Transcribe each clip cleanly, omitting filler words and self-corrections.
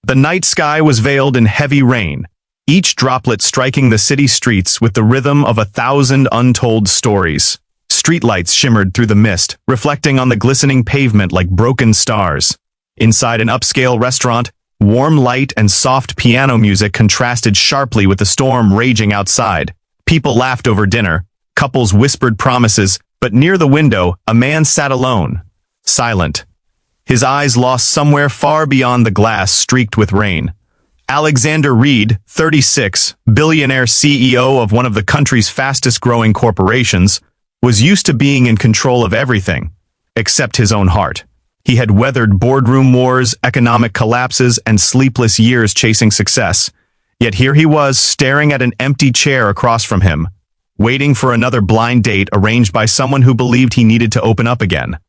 The night sky was veiled in heavy rain, each droplet striking the city streets with the rhythm of 1,000 untold stories. Streetlights shimmered through the mist, reflecting on the glistening pavement like broken stars. Inside an upscale restaurant, warm light and soft piano music contrasted sharply with the storm raging outside. People laughed over dinner, couples whispered promises, but near the window, a man sat alone, silent. His eyes lost somewhere far beyond the glass streaked with rain. Alexander Reed, 36, billionaire CEO of one of the country's fastest-growing corporations, was used to being in control of everything, except his own heart. He had weathered boardroom wars, economic collapses, and sleepless years chasing success. Yet here he was, staring at an empty chair across from him, waiting for another blind date arranged by someone who believed he needed to open up again.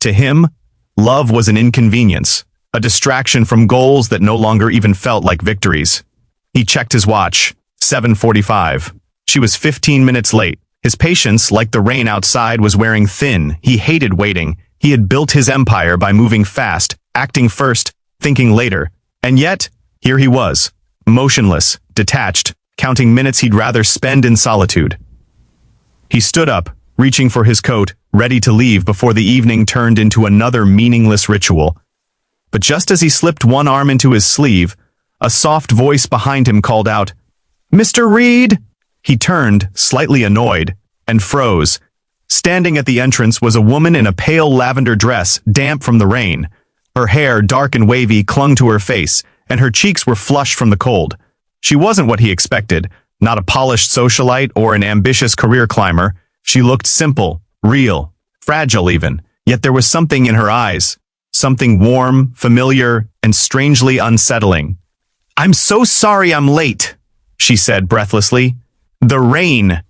To him, love was an inconvenience, a distraction from goals that no longer even felt like victories. He checked his watch, 7:45. She was 15 minutes late. His patience, like the rain outside, was wearing thin. He hated waiting. He had built his empire by moving fast, acting first, thinking later. And yet, here he was, motionless, detached, counting minutes he'd rather spend in solitude. He stood up, reaching for his coat, ready to leave before the evening turned into another meaningless ritual. But just as he slipped one arm into his sleeve, a soft voice behind him called out, "Mr. Reed!" He turned, slightly annoyed, and froze. Standing at the entrance was a woman in a pale lavender dress, damp from the rain. Her hair, dark and wavy, clung to her face, and her cheeks were flushed from the cold. She wasn't what he expected, not a polished socialite or an ambitious career climber. She looked simple, real, fragile even, yet there was something in her eyes, something warm, familiar, and strangely unsettling. "I'm so sorry I'm late," she said breathlessly. "The rain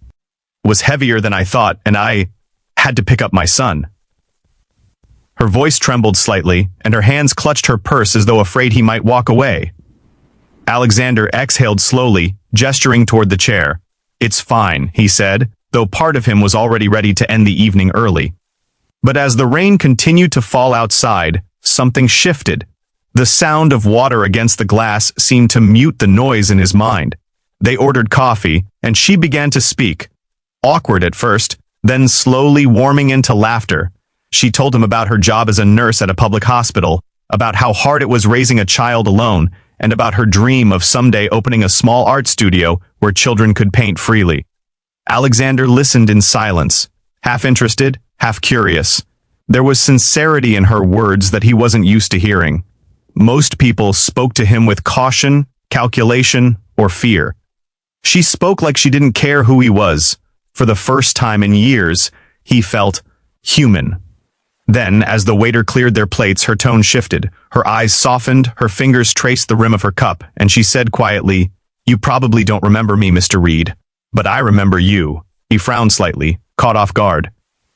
was heavier than I thought, and I had to pick up my son." Her voice trembled slightly, and her hands clutched her purse as though afraid he might walk away. Alexander exhaled slowly, gesturing toward the chair. "It's fine," he said, though part of him was already ready to end the evening early. But as the rain continued to fall outside, something shifted. The sound of water against the glass seemed to mute the noise in his mind. They ordered coffee, and she began to speak. Awkward at first, then slowly warming into laughter. She told him about her job as a nurse at a public hospital, about how hard it was raising a child alone, and about her dream of someday opening a small art studio where children could paint freely. Alexander listened in silence, half interested, half curious. There was sincerity in her words that he wasn't used to hearing. Most people spoke to him with caution, calculation, or fear. She spoke like she didn't care who he was. For the first time in years, he felt human. Then, as the waiter cleared their plates, her tone shifted. Her eyes softened, her fingers traced the rim of her cup, and she said quietly, "You probably don't remember me, Mr. Reed, but I remember you." He frowned slightly, caught off guard.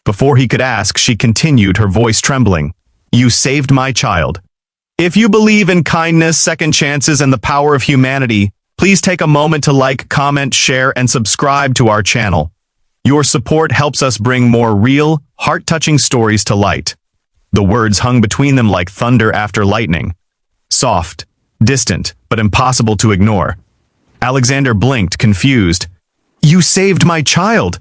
Before he could ask, she continued, her voice trembling. "You saved my child. If you believe in kindness, second chances, and the power of humanity, please take a moment to like, comment, share, and subscribe to our channel. Your support helps us bring more real, heart-touching stories to light." The words hung between them like thunder after lightning. Soft, distant, but impossible to ignore. Alexander blinked, confused. "You saved my child!"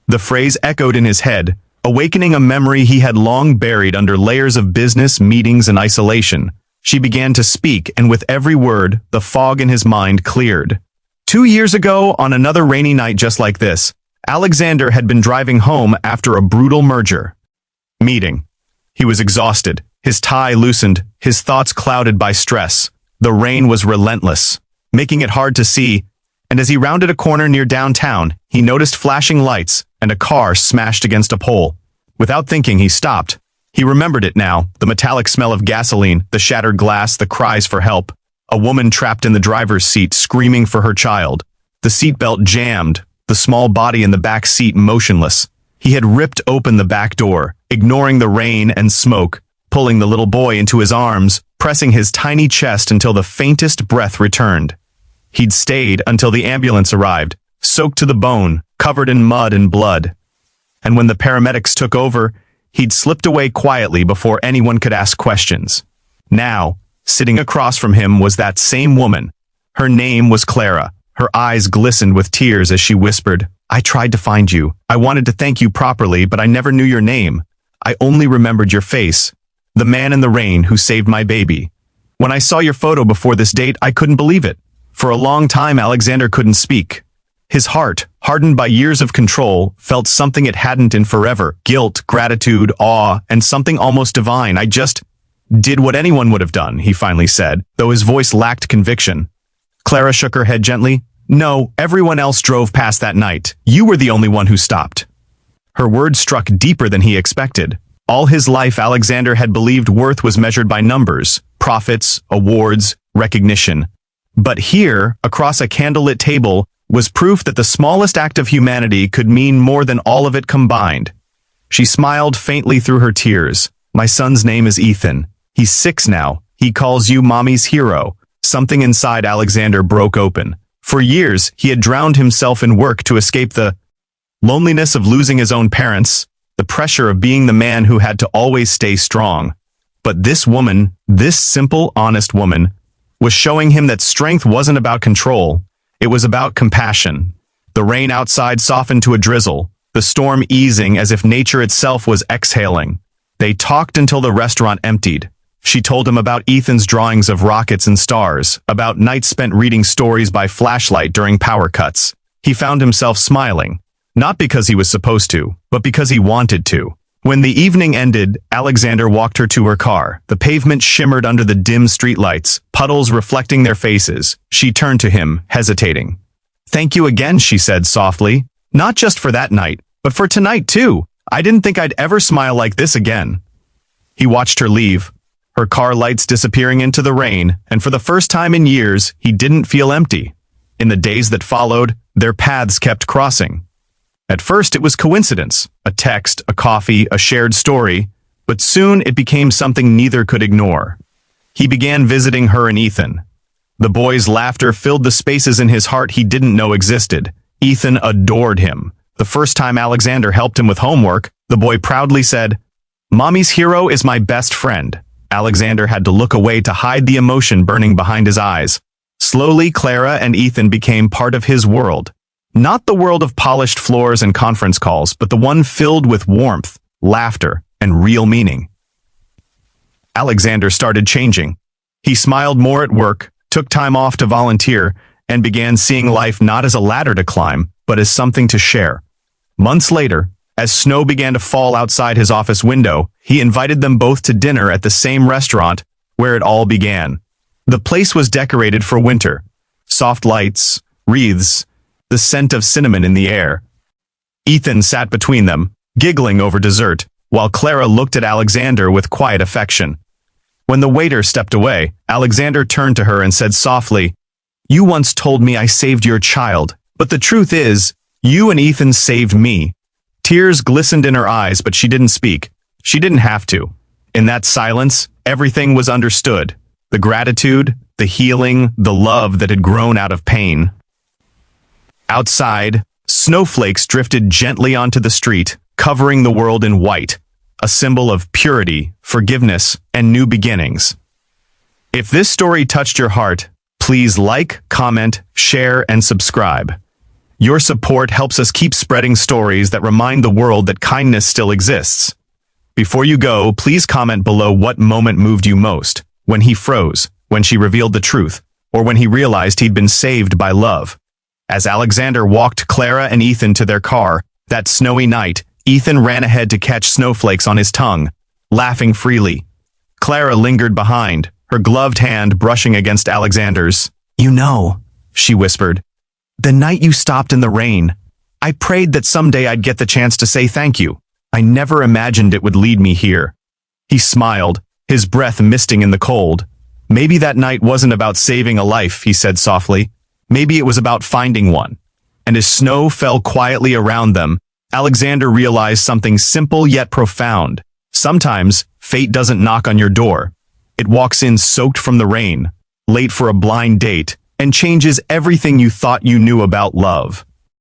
The phrase echoed in his head, awakening a memory he had long buried under layers of business, meetings, and isolation. She began to speak, and with every word, the fog in his mind cleared. 2 years ago, on another rainy night just like this, Alexander had been driving home after a brutal merger meeting. He was exhausted, his tie loosened, his thoughts clouded by stress. The rain was relentless, making it hard to see, and as he rounded a corner near downtown, he noticed flashing lights and a car smashed against a pole. Without thinking, he stopped. He remembered it now, the metallic smell of gasoline, the shattered glass, the cries for help. A woman trapped in the driver's seat screaming for her child. The seatbelt jammed, the small body in the back seat motionless. He had ripped open the back door, ignoring the rain and smoke, pulling the little boy into his arms, pressing his tiny chest until the faintest breath returned. He'd stayed until the ambulance arrived, soaked to the bone, covered in mud and blood. And when the paramedics took over, he'd slipped away quietly before anyone could ask questions. Now, Sitting across from him was that same woman. Her name was Clara. Her eyes glistened with tears as she whispered, "I tried to find you. I wanted to thank you properly, but I never knew your name. I only remembered your face. The man in the rain who saved my baby. When I saw your photo before this date, I couldn't believe it." For a long time, Alexander couldn't speak. His heart, hardened by years of control, felt something it hadn't in forever. Guilt, gratitude, awe, and something almost divine. "I just did what anyone would have done," he finally said, though his voice lacked conviction. Clara shook her head gently. "No, everyone else drove past that night. You were the only one who stopped." Her words struck deeper than he expected. All his life, Alexander had believed worth was measured by numbers, profits, awards, recognition. But here, across a candlelit table, was proof that the smallest act of humanity could mean more than all of it combined. She smiled faintly through her tears. "My son's name is Ethan. He's 6 now. He calls you Mommy's hero." Something inside Alexander broke open. For years, he had drowned himself in work to escape the loneliness of losing his own parents, the pressure of being the man who had to always stay strong. But this woman, this simple, honest woman, was showing him that strength wasn't about control. It was about compassion. The rain outside softened to a drizzle, the storm easing as if nature itself was exhaling. They talked until the restaurant emptied. She told him about Ethan's drawings of rockets and stars, about nights spent reading stories by flashlight during power cuts. He found himself smiling, not because he was supposed to, but because he wanted to. When the evening ended, Alexander walked her to her car. The pavement shimmered under the dim streetlights, puddles reflecting their faces. She turned to him, hesitating. "Thank you again," she said softly. "Not just for that night, but for tonight too. I didn't think I'd ever smile like this again." He watched her leave, her car lights disappearing into the rain, and for the first time in years, he didn't feel empty. In the days that followed, their paths kept crossing. At first, it was coincidence, a text, a coffee, a shared story, but soon it became something neither could ignore. He began visiting her and Ethan. The boy's laughter filled the spaces in his heart he didn't know existed. Ethan adored him. The first time Alexander helped him with homework, the boy proudly said, "Mommy's hero is my best friend." Alexander had to look away to hide the emotion burning behind his eyes. Slowly, Clara and Ethan became part of his world. Not the world of polished floors and conference calls, but the one filled with warmth, laughter, and real meaning. Alexander started changing. He smiled more at work, took time off to volunteer, and began seeing life not as a ladder to climb, but as something to share. Months later, as snow began to fall outside his office window, he invited them both to dinner at the same restaurant where it all began. The place was decorated for winter. Soft lights, wreaths, the scent of cinnamon in the air. Ethan sat between them, giggling over dessert, while Clara looked at Alexander with quiet affection. When the waiter stepped away, Alexander turned to her and said softly, "You once told me I saved your child, but the truth is, you and Ethan saved me." Tears glistened in her eyes, but she didn't speak. She didn't have to. In that silence, everything was understood. The gratitude, the healing, the love that had grown out of pain. Outside, snowflakes drifted gently onto the street, covering the world in white, a symbol of purity, forgiveness, and new beginnings. If this story touched your heart, please like, comment, share, and subscribe. Your support helps us keep spreading stories that remind the world that kindness still exists. Before you go, please comment below what moment moved you most, when he froze, when she revealed the truth, or when he realized he'd been saved by love. As Alexander walked Clara and Ethan to their car, that snowy night, Ethan ran ahead to catch snowflakes on his tongue, laughing freely. Clara lingered behind, her gloved hand brushing against Alexander's. "You know," she whispered, "the night you stopped in the rain, I prayed that someday I'd get the chance to say thank you. I never imagined it would lead me here." He smiled, his breath misting in the cold. "Maybe that night wasn't about saving a life," he said softly. "Maybe it was about finding one." And as snow fell quietly around them, Alexander realized something simple yet profound. Sometimes, fate doesn't knock on your door. It walks in soaked from the rain, late for a blind date, and changes everything you thought you knew about love.